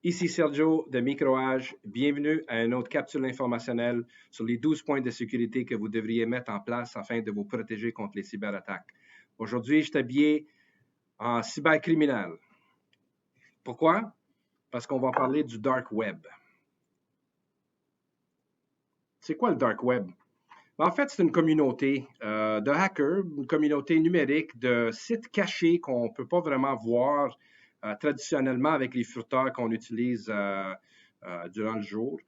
Ici Sergio de Microage. Bienvenue à une autre capsule informationnelle sur les 12 points de sécurité que vous devriez mettre en place afin de vous protéger contre les cyberattaques. Aujourd'hui, je suis habillé en cybercriminel. Pourquoi? Parce qu'on va parler du Dark Web. C'est quoi le Dark Web? En fait, c'est une communauté de hackers, une communauté numérique de sites cachés qu'on ne peut pas vraiment voir traditionnellement avec les filters qu'on utilise durant le jour.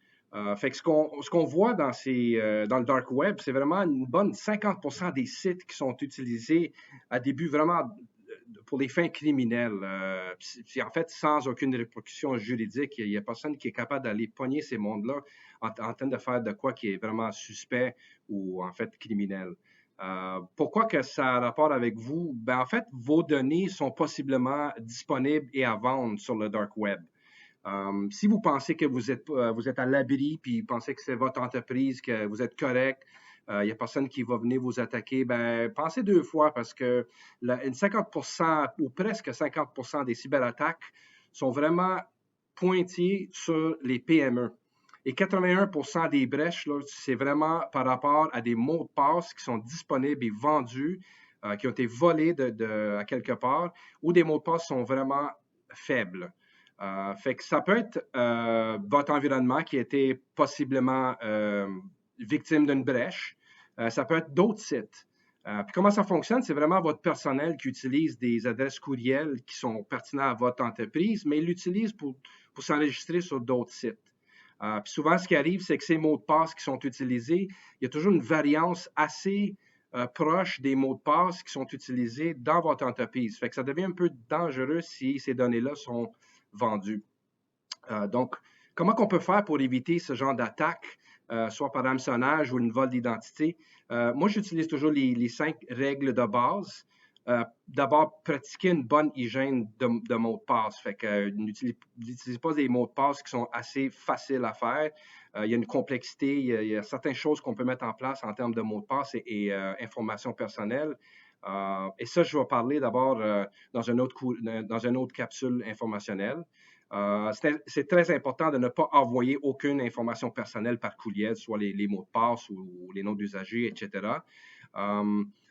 Fait que ce qu'on voit dans le dark web, c'est vraiment une bonne 50% des sites qui sont utilisés à des buts vraiment pour des fins criminelles. Puis en fait, sans aucune répercussion juridique, il n'y a personne qui est capable d'aller pogner ces mondes-là en train de faire de quoi qui est vraiment suspect ou en fait criminel. Pourquoi que ça a rapport avec vous? Ben, en fait, vos données sont possiblement disponibles et à vendre sur le dark web. Si vous pensez que vous êtes à l'abri, puis vous pensez que c'est votre entreprise, que vous êtes correct, il n'y a personne qui va venir vous attaquer, ben, pensez deux fois parce que 50% ou presque 50% des cyberattaques sont vraiment pointées sur les PME. Et 81% des brèches, c'est vraiment par rapport à des mots de passe qui sont disponibles et vendus, qui ont été volés à quelque part, ou des mots de passe sont vraiment faibles. Fait que ça peut être votre environnement qui a été possiblement victime d'une brèche. Ça peut être d'autres sites. Puis comment ça fonctionne? C'est vraiment votre personnel qui utilise des adresses courriels qui sont pertinentes à votre entreprise, mais il l'utilise pour s'enregistrer sur d'autres sites. Puis souvent, ce qui arrive, c'est que ces mots de passe qui sont utilisés, il y a toujours une variance assez proche des mots de passe qui sont utilisés dans votre entreprise. Fait que ça devient un peu dangereux si ces données-là sont vendues. Donc, comment on peut faire pour éviter ce genre d'attaque, soit par hameçonnage ou une vol d'identité? Moi, j'utilise toujours les 5 règles de base. D'abord, pratiquer une bonne hygiène de mots de passe. Fait que n'utilisez pas des mots de passe qui sont assez faciles à faire. Il y a une complexité, il y a certaines choses qu'on peut mettre en place en termes de mots de passe et informations personnelles. Et ça, je vais parler d'abord dans une autre capsule informationnelle. C'est très important de ne pas envoyer aucune information personnelle par courriel, soit les mots de passe ou les noms d'usagers, etc.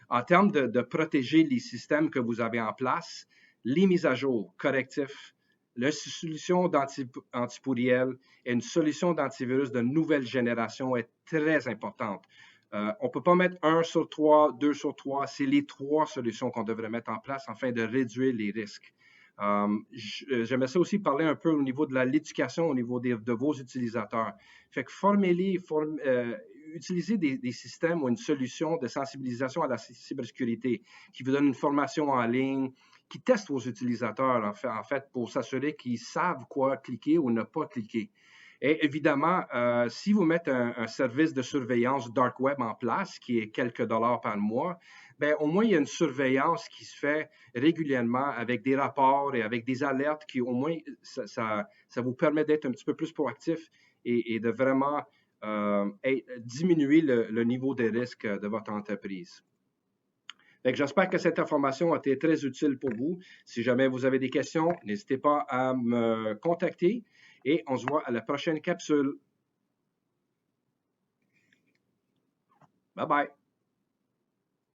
En termes de protéger les systèmes que vous avez en place, les mises à jour, correctifs, la solution antipourriel et une solution d'antivirus de nouvelle génération est très importante. On ne peut pas mettre 1 sur 3, 2 sur 3. C'est les 3 solutions qu'on devrait mettre en place afin de réduire les risques. J'aimerais ça aussi parler un peu au niveau de l'éducation, au niveau de vos utilisateurs. Fait que formez-les, utilisez des systèmes ou une solution de sensibilisation à la cybersécurité qui vous donne une formation en ligne, qui teste vos utilisateurs, en fait pour s'assurer qu'ils savent quoi cliquer ou ne pas cliquer. Et évidemment, si vous mettez un service de surveillance dark web en place, qui est quelques dollars par mois, ben, au moins, il y a une surveillance qui se fait régulièrement avec des rapports et avec des alertes qui, au moins, ça vous permet d'être un petit peu plus proactif et de vraiment diminuer le niveau de risque de votre entreprise. J'espère que cette information a été très utile pour vous. Si jamais vous avez des questions, n'hésitez pas à me contacter et on se voit à la prochaine capsule. Bye bye.